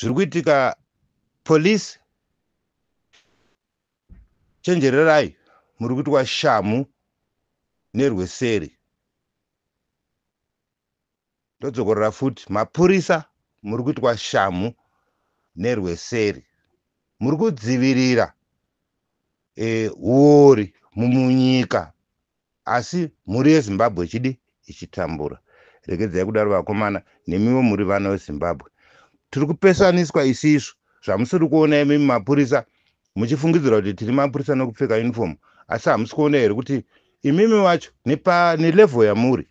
zviri kuitika. Polisi, chenjererai, muri kuitwa shamu nerweseri. Ndodzokorera futi, mapurisa muri kuitwa shamu nerweseri. Muri kudzivirira uori munyika, asi mhuri yeZimbabwe ichitambura. Regedzai kudaro vakomana, nemiwo muri vana veZimbabwe. Tiri kupesaniswa isisu, zvamusiri kuona imi mapurisa, muchifungidzira kuti tiri mapurisa nokupfeka uniform, asi hamusi kuona here kuti imimi wacho nelevho yamuri,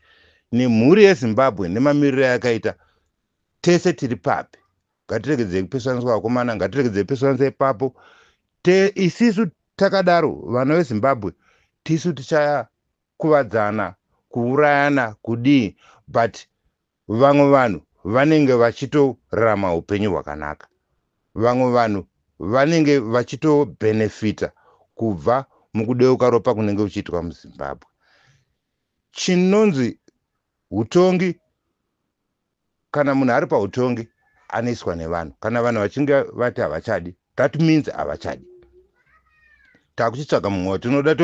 nemhuri yeZimbabwe nemamiriro yakaita, tese tiri papi. Ngatiregedzei kupesaniswa vakomana, ngatiregedzei kupesaniswa ipapo. Isisu takadaro vana veZimbabwe, tisu tichakuvadzana, kuurayana, kudii, but vamwe vanhu vanenge vachitorarama upenyu hwakanaka. Vamwe vanhu vanenge vachitobhenefita kubva mukudeuka ropa kunenge kuchiitwa muZimbabwe. Chinonzi utongi, kana munhu ari pautongi anoiswa nevanhu. Kana vanhu vachinge vati havachadi, that means havachadi. Takuchitsvaga mumwe watinoda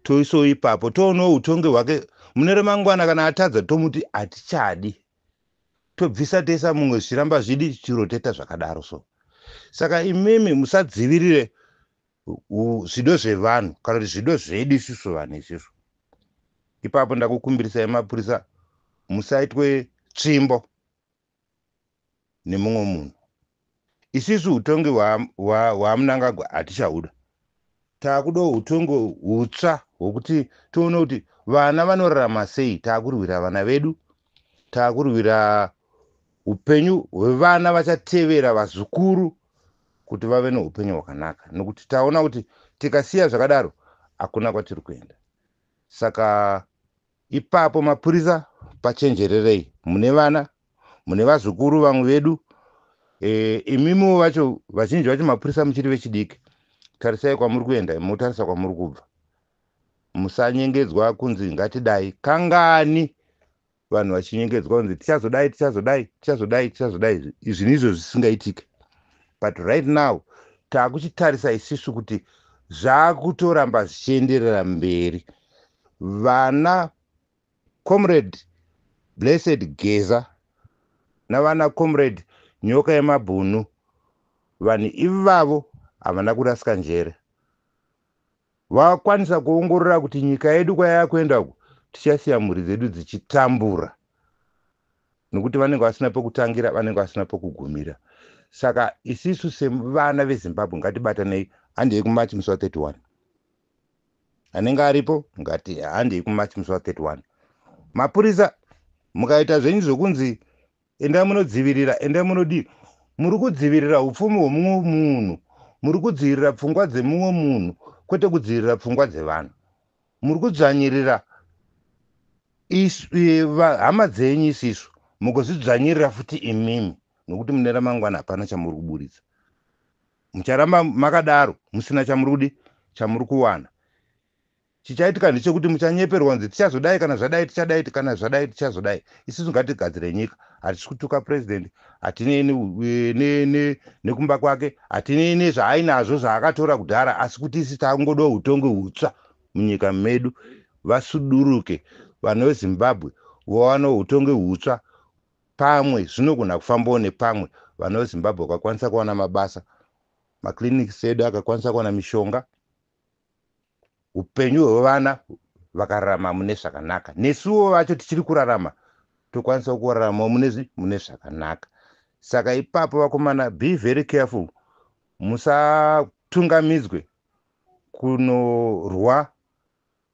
toisawo ipapo, toonawo utongi hwake. Mune ramangwana kana atadza tomuti hatichadi, tobvisa tesa mumwe zvichiramba zvidi chiroteta zvakadaro. So saka imimi musadzivirire zvido zvevanhu kana kuti zvido zvedu isusu vanhu isusu. Ipapo ndakukumbirisai mapurisa, musaitwe tsvimbo nemumwe munhu. Isisu utongi hwaMnangagwa hatichahuda. Taakudawo utongi hutsva hwokuti toona kuti vana vanorarama sei. Taakurwira vana vedu, taakurwira upenyu hwevana vachatevera vazukuru kuti vave neupenyu hwakanaka, nokuti taona kuti tikasiya zvakadaro hakuna kwatiri kuenda. Saka ipapo mapurisa, pachenjererei. Mune vana, mune vazukuru vamwe vedu, imimiwo vacho vazhinji vacho mapurisa muchiri vechidiki. Tarisai kwamuri kuenda, mutarisa kwamuri kubva. Musanyengedzwa kunzi ngatidai. Kangani vanhu vachinyengedzwa kunzi tichazodai, tichazodai, tichazodai, tichazodai. Izvi ndizvo zvisingaitike. But right now taakuchitarisa isisu kuti zvaakutoramba zvichienderera mberi. Vana comrade Blessed Geza navana comrade Nyoka yeMabhunu, vanhu ivavo havana kurasika njere. Vakwanisa kuongorora kuti nyika yedu kwayava kuenda uku, tichasiya mhuri dzedu dzichitambura, nokuti vanenge vasina pekutangira, vanenge vasina pekugumira. Saka isisu sevana veZimbabwe ngatibatanei. Handei kumachi musi wa31. Anenge aripo handei kumachi musi wa31. Mapurisa, mukaita zvenyu zvokunzi endai munodzivirira, endai munodii, muri kudzivirira upfumi hwomumwe munhu, muri kudzivirira pfungwa dzemumwe munhu, kwete kudzivirira pfungwa dzevanhu. Muri kudzvanyirira hama dzenyu isisu, mugozvidzvanyirira futi imimi, nokuti mune ramangwana hapana chamuri kuburitsa. Mucharamba makadaro musina chamuri kuwana. Chichaitika ndechekuti muchanyeperwa kunzi tichazodai, kana zvadai tichadai, kana zvadai tichazodai. Isusu ngatigadzire nyika. Hatisi kutuka president, hatinei nekumba kwake, hatinei nezvaainazvo zvaakatora kudhara, asi kuti isi takungodawo utongi hutsva munyika medu. Vasuduruke vanhu veZimbabwe, vawanewo utongi hutsva. Pamwe zvinogona kufambawo nepamwe. Vanhu veZimbabwe vakakwanisa kuwana mabasa, maclinics edu akakwanisa kuwana mishonga, upenyu hwevana vakararama mune zvakanaka. Nesuwo vacho tichiri kurarama, tokwanisa kurarama mune zvakanaka. Saka ipapo vakomana, be very careful. Musatungamidzwe kunorwa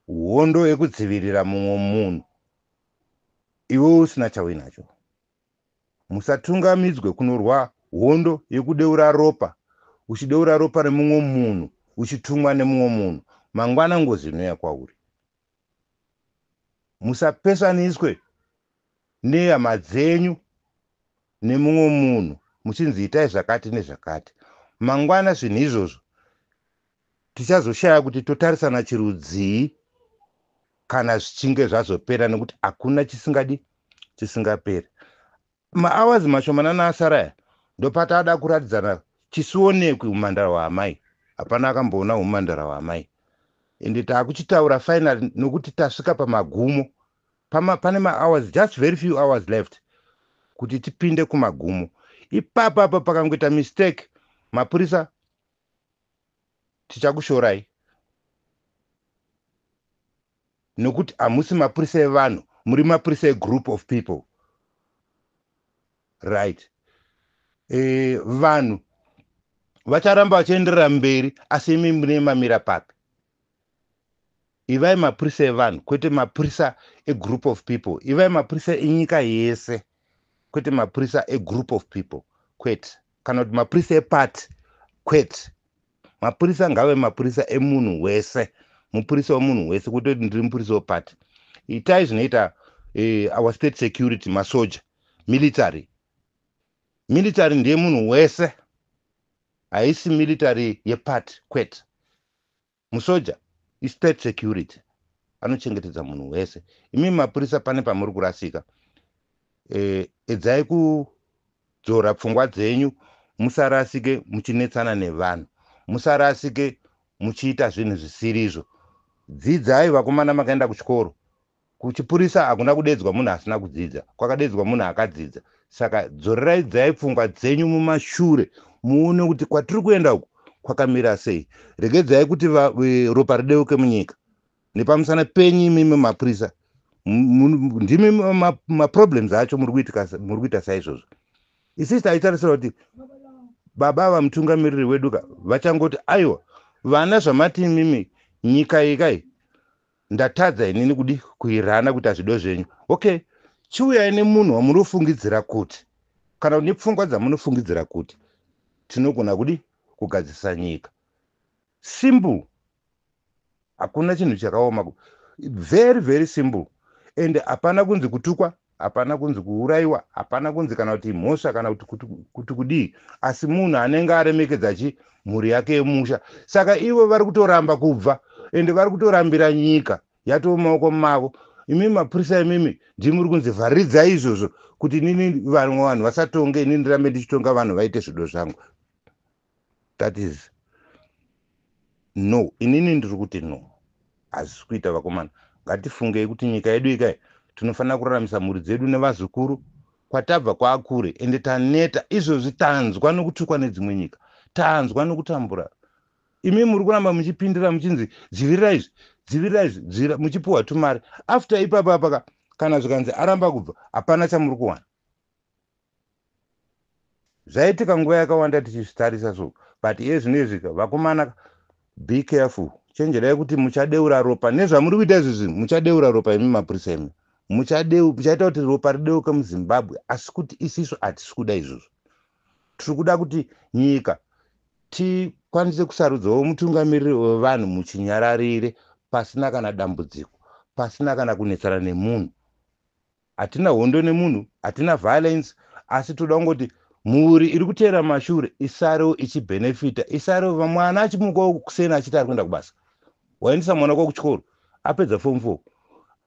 hondo yekudzivirira mumwe munhu iwe usina chauinacho. Musatungamidzwe kunorwa hondo yekudeura ropa, uchideura ropa remumwe munhu, uchitumwa nemumwe munhu. Mangwana ngozi inouya kwauri. Musapesaniswe nehama dzenyu nemumwe munhu muchinzi itai zvakati nezvakati. Mangwana zvinhu izvozvo tichazoshaya kuti totarisana chirudzii kana zvichinge zvazopera, nekuti hakuna chisingaperi. Maawazi mashomanana asaraya, ndopatada kuratidzana chisionekwi umandara hwaamai. Hapana akamboona umandara hwaamai. Ende taakuchitaura finally nokuti tasvika pamagumo. Pane ma-hours, just very few hours left kuti tipinde kumagumo. Ipapo apa pakangoita mistake, mapurisa tichakushorai. Nokuti hamusi mapurisa evanhu, muri mapurisa egroup of people. Right. Vanhu vacharamba vachienderera mberi, asi imi mune mamira papi. Ivai mapurisa evanhu, kwete mapurisa egroup of people. Ivai mapurisa enyika yese, kwete mapurisa egroup of people. Kwete. Kana kuti mapurisa epati, kwete. Mapurisa ngave mapurisa emunhu wese. Mupurisa wemunhu wese, kwete ndiri mupurisa wepati. Itai zvinoita our state security, masoja, military. Military ndiye munhu wese. Haisi military yepati, kwete. Musoja state security, anochengetedza munhu wese. Imi mapurisa pane pamuri kurasika. Edzai kudzora pfungwa dzenyu, musarasike muchinetsana nevanhu, musarasike muchiita zvinhu zvisirizvo. Dzidzai vakomana makaenda kuchikoro. Kuchipurisa hakuna kudedzwa munhu asina kudzidza, kwakadedzwa munhu akadzidza. Saka dzoreraidzai pfungwa dzenyu mumashure, muone kuti kwatiri kuenda uku kwakamira sei. Regedzai kuti ropa rideuke munyika. Nepamusana penyu imimi mapurisa, ndimi maproblems acho muri kuita saizvozvo. Isisi taitarisira kuti baba vamutungamiriri wedu vachangoti aiwa, vana zvamati imimi nyika ikai ndatadza inini kudi kuirana kuita zvido zvenyu. Okay, chiuyai nemunhu wamunofungidzira kuti, kana kuti nepfungwa dzamunofungidzira kuti tinogona kudi kugadzisa nyika. Simple. Hakuna chinhu chakaoma. Very very simple. And hapana kunzi kutukwa, hapana kunzi kuuraiwa, hapana kunzi kana kuti mhosva kana kuti kudii, asi munhu anenge aremekedza mhuri yake yemusha. Saka ivo vari kutoramba kubva ende vari kutorambira nyika yatova mumaoko mavo. Imimi mapurisa imimi ndimuri kunzi vharidzai izvozvo kuti inini vanhu vasatonge, inini ndirambe ndichitonga vanhu vaite zvido zvangu. That is no. Inini ndiri kuti no. Hazisi kuita vakomana. Ngatifungei kuti nyika yedu ikai tinofanira kuraramisa mhuri dzedu nevazukuru kwatabva kwaakure, ende taneta izvozvi, tanzwa nokutukwa nedzimwe nyika, tanzwa nokutambura. Imi muri kuramba muchipindira muchinzi dzivirira izvi, muchipuhwa tumari. After ipapo apa kana zvikanzi aramba kubva, hapana chamuri kuwana. Zvaitika nguva yakawanda tichizvitarisa so, but iye zvinezvi vakomana, be careful. Chenjerai kuti muchadeura ropa nezvamuri kuita izvi, muchadeura ropa imi mapurisa imi. Muchaita kuti ropa rideuke muZimbabwe, asi kuti isisu hatisi kuda izvozvo. Tiri kuda kuti nyika tikwanise kusarudzawo mutungamiriri wevanhu muchinyararire, pasina kana dambudziko, pasina kana kunetsana nemunhu. Hatina hondo nemunhu, hatina violence, asi toda kungoti mhuri iri kuteera mashure isarewo ichibhenefita, isarewo mwana achimukawo kusena achiti ari kuenda kubasa. Waendesa mwana wako kuchikoro, apedza form 4,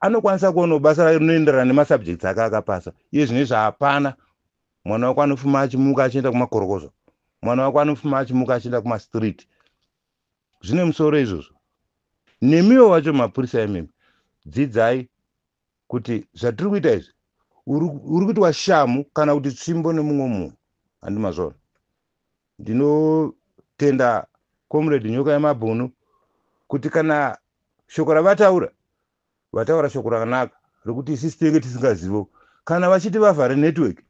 anokwanisa kuonawo basa rinoenderana nemasubjects ake akapasa. Iye zvinezvi hapana. Mwana wako anofuma achimuka achienda kumakorokozo, mwana wako anofuma achimuka achienda kumastreet. Zvine musoro izvozvo. Nemiwo wacho mapurisa emimi, dzidzai kuti zvatiri kuita izvi uri kuitwa shamu kana kuti tsvimbo nemumwe munhu. Handimazvona. Ndinotenda comrade Nyoka Yemabhunu kuti kana shoko ravataura, vataura shoko rakanaka rokuti isisi tenge tisingazivo. Kana vachiti vavhare network,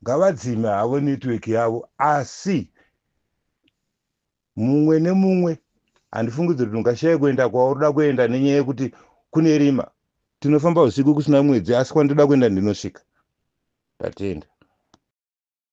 ngavadzime havo network yavo, asi mumwe nemumwe handifungidziri kuti ungashaya kuenda kwauri kuenda nenyaya yekuti kune rima. Tinofamba usiku kusina mwedzi, asi kwandoda kuenda ndinosvika. Tatenda.